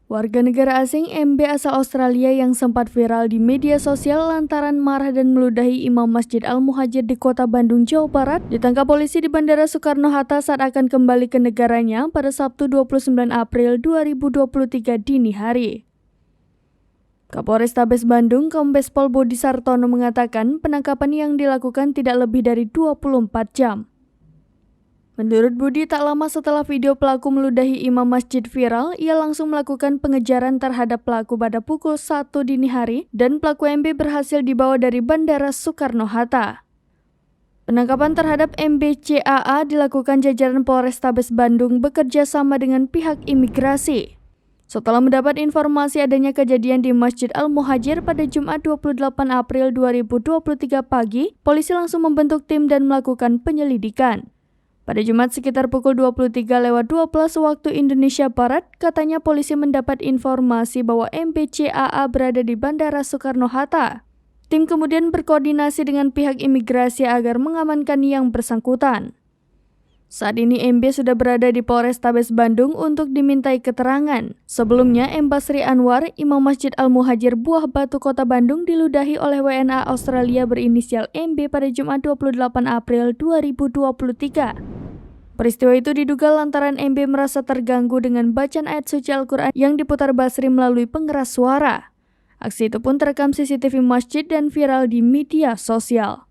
Warga negara asing MB asal Australia yang sempat viral di media sosial lantaran marah dan meludahi imam Masjid Al-Muhajir di kota Bandung, Jawa Barat, ditangkap polisi di Bandara Soekarno-Hatta saat akan kembali ke negaranya pada Sabtu 29 April 2023 dini hari. Kapolrestabes Bandung, Kombes Pol Budi Sartono mengatakan penangkapan yang dilakukan tidak lebih dari 24 jam. Menurut Budi, tak lama setelah video pelaku meludahi imam masjid viral, ia langsung melakukan pengejaran terhadap pelaku pada pukul 1 dini hari dan pelaku MB berhasil dibawa dari Bandara Soekarno-Hatta. Penangkapan terhadap MBCAA dilakukan jajaran Polrestabes Bandung bekerja sama dengan pihak imigrasi. Setelah mendapat informasi adanya kejadian di Masjid Al-Muhajir pada Jumat 28 April 2023 pagi, polisi langsung membentuk tim dan melakukan penyelidikan. Pada Jumat sekitar pukul 23:12 waktu Indonesia Barat, katanya polisi mendapat informasi bahwa MBCAA berada di Bandara Soekarno-Hatta. Tim kemudian berkoordinasi dengan pihak imigrasi agar mengamankan yang bersangkutan. Saat ini MB sudah berada di Polrestabes Bandung untuk dimintai keterangan. Sebelumnya, M. Basri Anwar, Imam Masjid Al-Muhajir Buah Batu Kota Bandung diludahi oleh WNA Australia berinisial MB pada Jumat 28 April 2023. Peristiwa itu diduga lantaran MB merasa terganggu dengan bacaan ayat suci Al-Quran yang diputar Basri melalui pengeras suara. Aksi itu pun terekam CCTV masjid dan viral di media sosial.